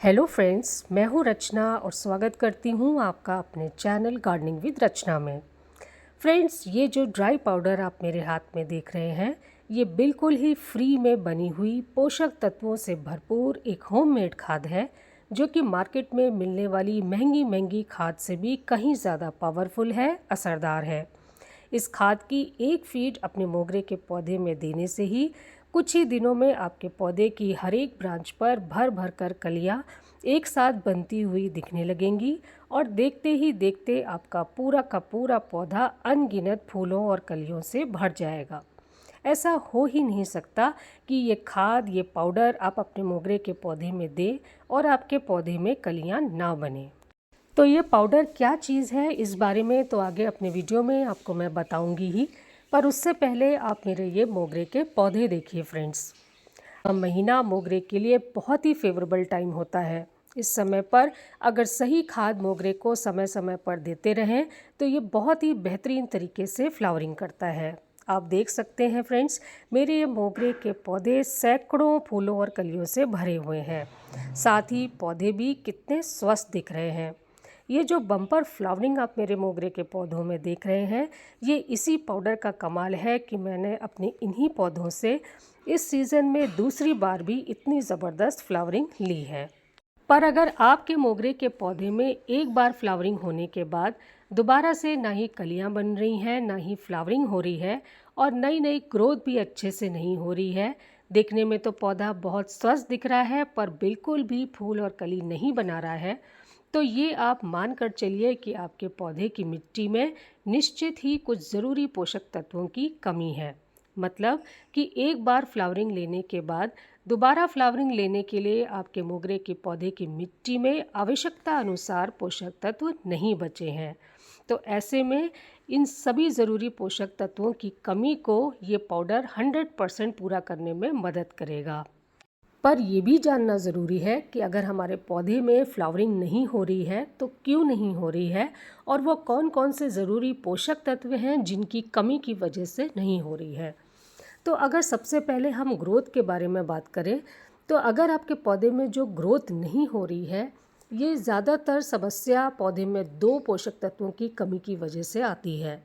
Hello friends, मैं हूँ रचना और स्वागत करती हूँ आपका अपने चैनल गार्डनिंग विद रचना में। फ्रेंड्स, ये जो ड्राई पाउडर आप मेरे हाथ में देख रहे हैं, ये बिल्कुल ही फ्री में बनी हुई पोषक तत्वों से भरपूर एक होममेड खाद है, जो कि मार्केट में मिलने वाली महंगी महंगी खाद से भी कहीं ज़्यादा पावरफुल है, असरदार है। इस खाद की एक फीड अपने मोगरे के पौधे में देने से ही कुछ ही दिनों में आपके पौधे की हर एक ब्रांच पर भर भर कर कलियाँ एक साथ बनती हुई दिखने लगेंगी और देखते ही देखते आपका पूरा का पूरा पौधा अनगिनत फूलों और कलियों से भर जाएगा। ऐसा हो ही नहीं सकता कि ये खाद, ये पाउडर आप अपने मोगरे के पौधे में दें और आपके पौधे में कलियाँ ना बने। तो ये पाउडर क्या चीज़ है, इस बारे में तो आगे अपने वीडियो में आपको मैं बताऊंगी ही, पर उससे पहले आप मेरे ये मोगरे के पौधे देखिए फ्रेंड्स। महीना मोगरे के लिए बहुत ही फेवरेबल टाइम होता है। इस समय पर अगर सही खाद मोगरे को समय समय पर देते रहें तो ये बहुत ही बेहतरीन तरीके से फ्लावरिंग करता है। आप देख सकते हैं फ्रेंड्स, मेरे ये मोगरे के पौधे सैकड़ों फूलों और कलियों से भरे हुए हैं। साथ ही पौधे भी कितने स्वस्थ दिख रहे हैं। ये जो बम्पर फ्लावरिंग आप मेरे मोगरे के पौधों में देख रहे हैं, ये इसी पाउडर का कमाल है कि मैंने अपने इन्हीं पौधों से इस सीज़न में दूसरी बार भी इतनी ज़बरदस्त फ्लावरिंग ली है। पर अगर आपके मोगरे के पौधे में एक बार फ्लावरिंग होने के बाद दोबारा से ना ही कलियां बन रही हैं, ना ही फ्लावरिंग हो रही है और नई नई ग्रोथ भी अच्छे से नहीं हो रही है, देखने में तो पौधा बहुत स्वस्थ दिख रहा है पर बिल्कुल भी फूल और कली नहीं बना रहा है, तो ये आप मान कर चलिए कि आपके पौधे की मिट्टी में निश्चित ही कुछ ज़रूरी पोषक तत्वों की कमी है। मतलब कि एक बार फ्लावरिंग लेने के बाद दोबारा फ्लावरिंग लेने के लिए आपके मोगरे के पौधे की मिट्टी में आवश्यकता अनुसार पोषक तत्व नहीं बचे हैं। तो ऐसे में इन सभी ज़रूरी पोषक तत्वों की कमी को ये पाउडर 100% पूरा करने में मदद करेगा। पर यह भी जानना ज़रूरी है कि अगर हमारे पौधे में फ्लावरिंग नहीं हो रही है तो क्यों नहीं हो रही है और वो कौन कौन से ज़रूरी पोषक तत्व हैं जिनकी कमी की वजह से नहीं हो रही है। तो अगर सबसे पहले हम ग्रोथ के बारे में बात करें, तो अगर आपके पौधे में जो ग्रोथ नहीं हो रही है, ये ज़्यादातर समस्या पौधे में दो पोषक तत्वों की कमी की वजह से आती है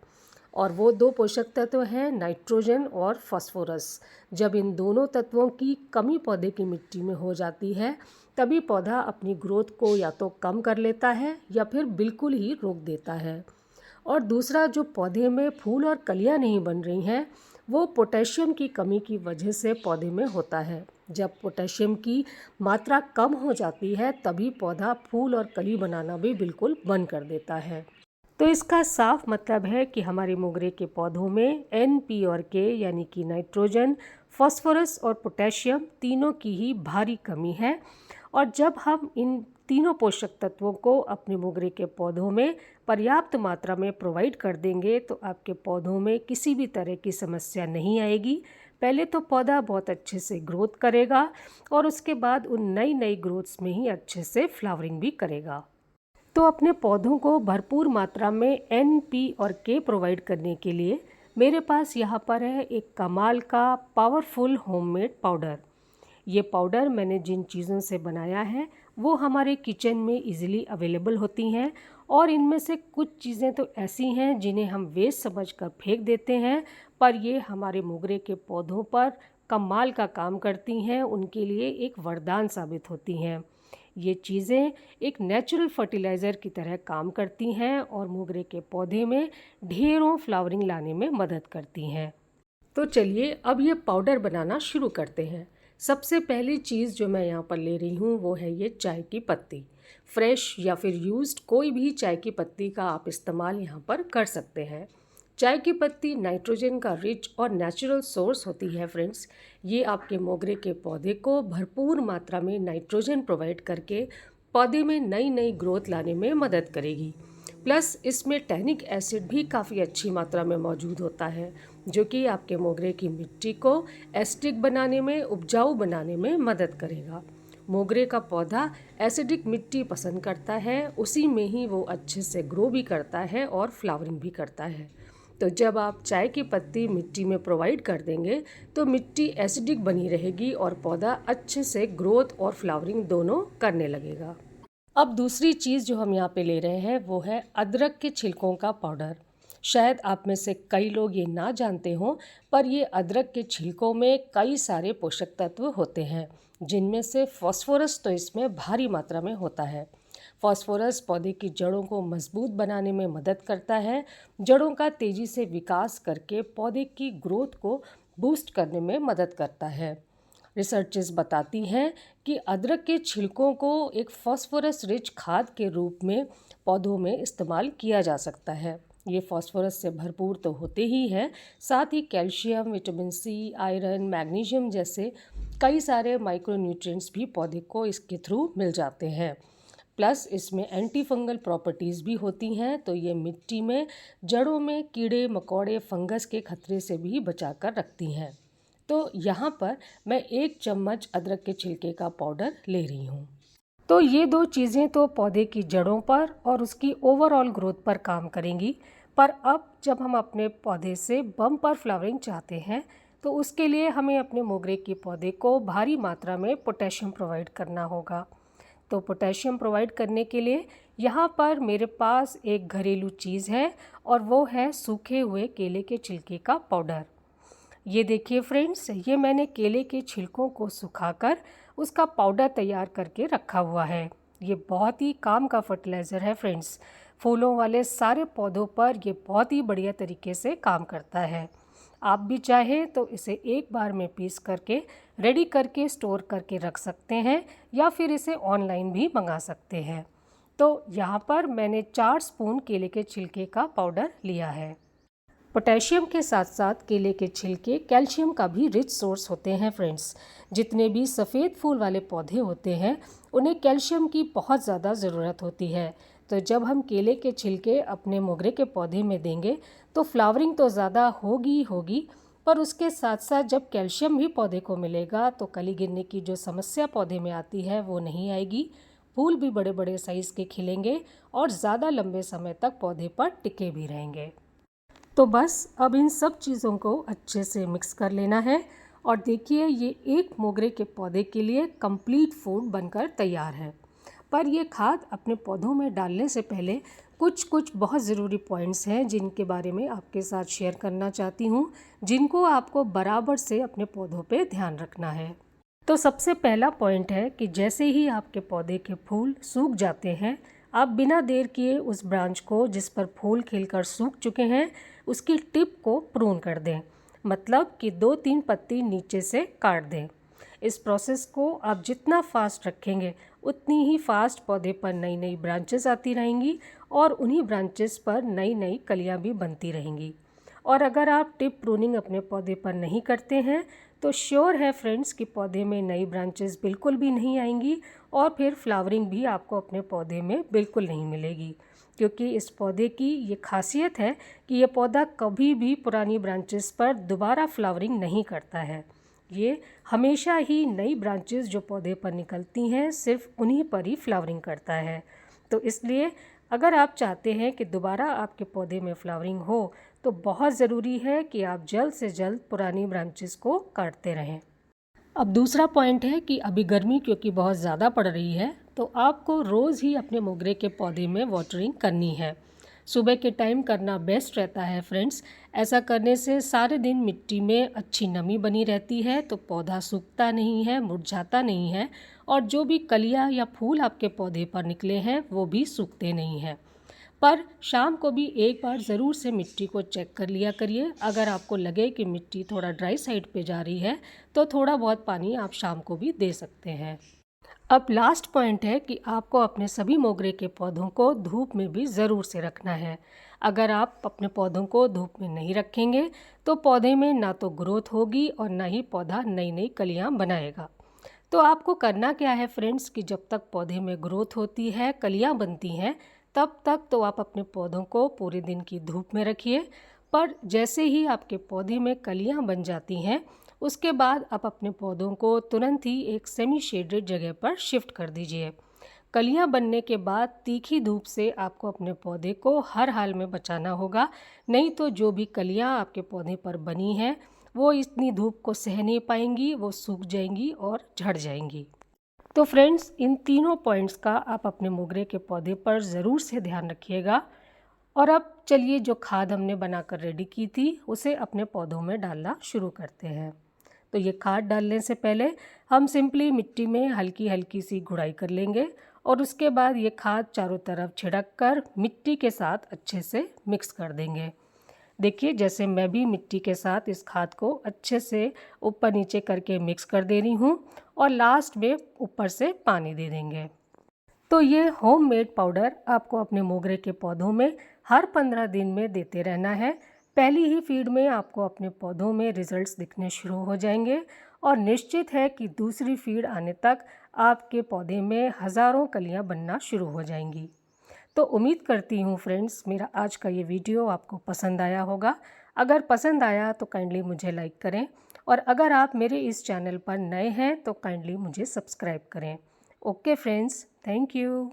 और वो दो पोषक तत्व हैं नाइट्रोजन और फास्फोरस। जब इन दोनों तत्वों की कमी पौधे की मिट्टी में हो जाती है, तभी पौधा अपनी ग्रोथ को या तो कम कर लेता है या फिर बिल्कुल ही रोक देता है। और दूसरा, जो पौधे में फूल और कलियां नहीं बन रही हैं, वो पोटेशियम की कमी की वजह से पौधे में होता है। जब पोटेशियम की मात्रा कम हो जाती है, तभी पौधा फूल और कली बनाना भी बिल्कुल बंद कर देता है। तो इसका साफ मतलब है कि हमारे मोगरे के पौधों में एन, पी और के यानी कि नाइट्रोजन, फास्फोरस और पोटेशियम तीनों की ही भारी कमी है। और जब हम इन तीनों पोषक तत्वों को अपने मोगरे के पौधों में पर्याप्त मात्रा में प्रोवाइड कर देंगे तो आपके पौधों में किसी भी तरह की समस्या नहीं आएगी। पहले तो पौधा बहुत अच्छे से ग्रोथ करेगा और उसके बाद उन नई नई ग्रोथ्स में ही अच्छे से फ्लावरिंग भी करेगा। तो अपने पौधों को भरपूर मात्रा में एन, पी और के प्रोवाइड करने के लिए मेरे पास यहाँ पर है एक कमाल का पावरफुल होममेड पाउडर। ये पाउडर मैंने जिन चीज़ों से बनाया है वो हमारे किचन में इजीली अवेलेबल होती हैं और इनमें से कुछ चीज़ें तो ऐसी हैं जिन्हें हम वेस्ट समझकर फेंक देते हैं, पर ये हमारे मोगरे के पौधों पर कमाल का काम करती हैं, उनके लिए एक वरदान साबित होती हैं। ये चीज़ें एक नेचुरल फर्टिलाइज़र की तरह काम करती हैं और मोगरे के पौधे में ढेरों फ्लावरिंग लाने में मदद करती हैं। तो चलिए अब ये पाउडर बनाना शुरू करते हैं। सबसे पहली चीज़ जो मैं यहाँ पर ले रही हूँ वो है ये चाय की पत्ती। फ्रेश या फिर यूज्ड कोई भी चाय की पत्ती का आप इस्तेमाल यहाँ पर कर सकते हैं। चाय की पत्ती नाइट्रोजन का रिच और नेचुरल सोर्स होती है फ्रेंड्स। ये आपके मोगरे के पौधे को भरपूर मात्रा में नाइट्रोजन प्रोवाइड करके पौधे में नई नई ग्रोथ लाने में मदद करेगी। प्लस इसमें टैनिक एसिड भी काफ़ी अच्छी मात्रा में मौजूद होता है, जो कि आपके मोगरे की मिट्टी को एसिडिक बनाने में, उपजाऊ बनाने में मदद करेगा। मोगरे का पौधा एसिडिक मिट्टी पसंद करता है, उसी में ही वो अच्छे से ग्रो भी करता है और फ्लावरिंग भी करता है। तो जब आप चाय की पत्ती मिट्टी में प्रोवाइड कर देंगे तो मिट्टी एसिडिक बनी रहेगी और पौधा अच्छे से ग्रोथ और फ्लावरिंग दोनों करने लगेगा। अब दूसरी चीज़ जो हम यहाँ पे ले रहे हैं वो है अदरक के छिलकों का पाउडर। शायद आप में से कई लोग ये ना जानते हों, पर ये अदरक के छिलकों में कई सारे पोषक तत्व होते हैं, जिनमें से फास्फोरस तो इसमें भारी मात्रा में होता है। फास्फोरस पौधे की जड़ों को मजबूत बनाने में मदद करता है, जड़ों का तेज़ी से विकास करके पौधे की ग्रोथ को बूस्ट करने में मदद करता है। रिसर्चेस बताती हैं कि अदरक के छिलकों को एक फास्फोरस रिच खाद के रूप में पौधों में इस्तेमाल किया जा सकता है। ये फास्फोरस से भरपूर तो होते ही हैं, साथ ही calcium, vitamin C, iron, magnesium जैसे कई सारे माइक्रोन्यूट्रिएंट्स भी पौधे को इसके थ्रू मिल जाते हैं। प्लस इसमें एंटी फंगल प्रॉपर्टीज़ भी होती हैं, तो ये मिट्टी में जड़ों में कीड़े मकोड़े फंगस के खतरे से भी बचा कर रखती हैं। तो यहाँ पर मैं 1 चम्मच अदरक के छिलके का पाउडर ले रही हूँ। तो ये 2 चीज़ें तो पौधे की जड़ों पर और उसकी ओवरऑल ग्रोथ पर काम करेंगी, पर अब जब हम अपने पौधे से बम्पर फ्लावरिंग चाहते हैं तो उसके लिए हमें अपने मोगरे के पौधे को भारी मात्रा में पोटेशियम प्रोवाइड करना होगा। तो पोटेशियम प्रोवाइड करने के लिए यहाँ पर मेरे पास एक घरेलू चीज़ है और वो है सूखे हुए केले के छिलके का पाउडर। ये देखिए फ्रेंड्स, ये मैंने केले के छिलकों को सुखाकर उसका पाउडर तैयार करके रखा हुआ है। ये बहुत ही काम का फर्टिलाइज़र है फ्रेंड्स। फूलों वाले सारे पौधों पर ये बहुत ही बढ़िया तरीके से काम करता है। आप भी चाहें तो इसे एक बार में पीस करके रेडी करके स्टोर करके रख सकते हैं या फिर इसे ऑनलाइन भी मंगा सकते हैं। तो यहाँ पर मैंने 4 स्पून केले के छिलके का पाउडर लिया है। पोटेशियम के साथ साथ केले के छिलके कैल्शियम का भी रिच सोर्स होते हैं फ्रेंड्स। जितने भी सफ़ेद फूल वाले पौधे होते हैं उन्हें कैल्शियम की बहुत ज़्यादा ज़रूरत होती है। तो जब हम केले के छिलके अपने मोगरे के पौधे में देंगे तो फ्लावरिंग तो ज़्यादा होगी, पर उसके साथ साथ जब कैल्शियम भी पौधे को मिलेगा तो कली गिरने की जो समस्या पौधे में आती है वो नहीं आएगी। फूल भी बड़े बड़े साइज़ के खिलेंगे और ज़्यादा लंबे समय तक पौधे पर टिके भी रहेंगे। तो बस अब इन सब चीज़ों को अच्छे से मिक्स कर लेना है और देखिए ये एक मोगरे के पौधे के लिए कंप्लीट फूड बनकर तैयार है। पर ये खाद अपने पौधों में डालने से पहले कुछ बहुत ज़रूरी पॉइंट्स हैं जिनके बारे में आपके साथ शेयर करना चाहती हूँ, जिनको आपको बराबर से अपने पौधों पे ध्यान रखना है। तो सबसे पहला पॉइंट है कि जैसे ही आपके पौधे के फूल सूख जाते हैं, आप बिना देर किए उस ब्रांच को जिस पर फूल खिलकर सूख चुके हैं उसकी टिप को प्रून कर दें, मतलब कि 2-3 पत्ती नीचे से काट दें। इस प्रोसेस को आप जितना फास्ट रखेंगे उतनी ही फास्ट पौधे पर नई नई ब्रांचेस आती रहेंगी और उन्हीं ब्रांचेस पर नई नई कलियां भी बनती रहेंगी। और अगर आप टिप प्रूनिंग अपने पौधे पर नहीं करते हैं तो श्योर है फ्रेंड्स कि पौधे में नई ब्रांचेस बिल्कुल भी नहीं आएंगी और फिर फ्लावरिंग भी आपको अपने पौधे में बिल्कुल नहीं मिलेगी, क्योंकि इस पौधे की ये खासियत है कि ये पौधा कभी भी पुरानी ब्रांचेस पर दोबारा फ्लावरिंग नहीं करता है। ये हमेशा ही नई ब्रांचेस जो पौधे पर निकलती हैं सिर्फ उन्हीं पर ही फ्लावरिंग करता है। तो इसलिए अगर आप चाहते हैं कि दोबारा आपके पौधे में फ्लावरिंग हो तो बहुत ज़रूरी है कि आप जल्द से जल्द पुरानी ब्रांचेस को काटते रहें। अब दूसरा पॉइंट है कि अभी गर्मी क्योंकि बहुत ज़्यादा पड़ रही है तो आपको रोज़ ही अपने मोगरे के पौधे में वाटरिंग करनी है। सुबह के टाइम करना बेस्ट रहता है फ्रेंड्स। ऐसा करने से सारे दिन मिट्टी में अच्छी नमी बनी रहती है, तो पौधा सूखता नहीं है, मुरझाता नहीं है और जो भी कलियां या फूल आपके पौधे पर निकले हैं वो भी सूखते नहीं हैं। पर शाम को भी एक बार ज़रूर से मिट्टी को चेक कर लिया करिए। अगर आपको लगे कि मिट्टी थोड़ा ड्राई साइड पे जा रही है तो थोड़ा बहुत पानी आप शाम को भी दे सकते हैं। अब लास्ट पॉइंट है कि आपको अपने सभी मोगरे के पौधों को धूप में भी ज़रूर से रखना है। अगर आप अपने पौधों को धूप में नहीं रखेंगे तो पौधे में ना तो ग्रोथ होगी और ना ही पौधा नई नई कलियां बनाएगा। तो आपको करना क्या है फ्रेंड्स कि जब तक पौधे में ग्रोथ होती है, कलियां बनती हैं, तब तक तो आप अपने पौधों को पूरे दिन की धूप में रखिए। पर जैसे ही आपके पौधे में कलियां बन जाती हैं उसके बाद आप अपने पौधों को तुरंत ही एक सेमी शेडेड जगह पर शिफ्ट कर दीजिए। कलियां बनने के बाद तीखी धूप से आपको अपने पौधे को हर हाल में बचाना होगा, नहीं तो जो भी कलियां आपके पौधे पर बनी हैं वो इतनी धूप को सह नहीं पाएंगी, वो सूख जाएंगी और झड़ जाएंगी। तो फ्रेंड्स, इन तीनों पॉइंट्स का आप अपने मोगरे के पौधे पर ज़रूर से ध्यान रखिएगा। और अब चलिए जो खाद हमने बनाकर रेडी की थी उसे अपने पौधों में डालना शुरू करते हैं। तो ये खाद डालने से पहले हम सिंपली मिट्टी में हल्की हल्की सी गुड़ाई कर लेंगे और उसके बाद ये खाद चारों तरफ छिड़क कर मिट्टी के साथ अच्छे से मिक्स कर देंगे। देखिए, जैसे मैं भी मिट्टी के साथ इस खाद को अच्छे से ऊपर नीचे करके मिक्स कर दे रही हूँ और लास्ट में ऊपर से पानी दे देंगे। तो ये होममेड पाउडर आपको अपने मोगरे के पौधों में हर 15 दिन में देते रहना है। पहली ही फीड में आपको अपने पौधों में रिजल्ट्स दिखने शुरू हो जाएंगे और निश्चित है कि दूसरी फीड आने तक आपके पौधे में हज़ारों कलियां बनना शुरू हो जाएंगी। तो उम्मीद करती हूँ फ्रेंड्स, मेरा आज का ये वीडियो आपको पसंद आया होगा। अगर पसंद आया तो काइंडली मुझे लाइक करें और अगर आप मेरे इस चैनल पर नए हैं तो काइंडली मुझे सब्सक्राइब करें। Okay friends, thank you.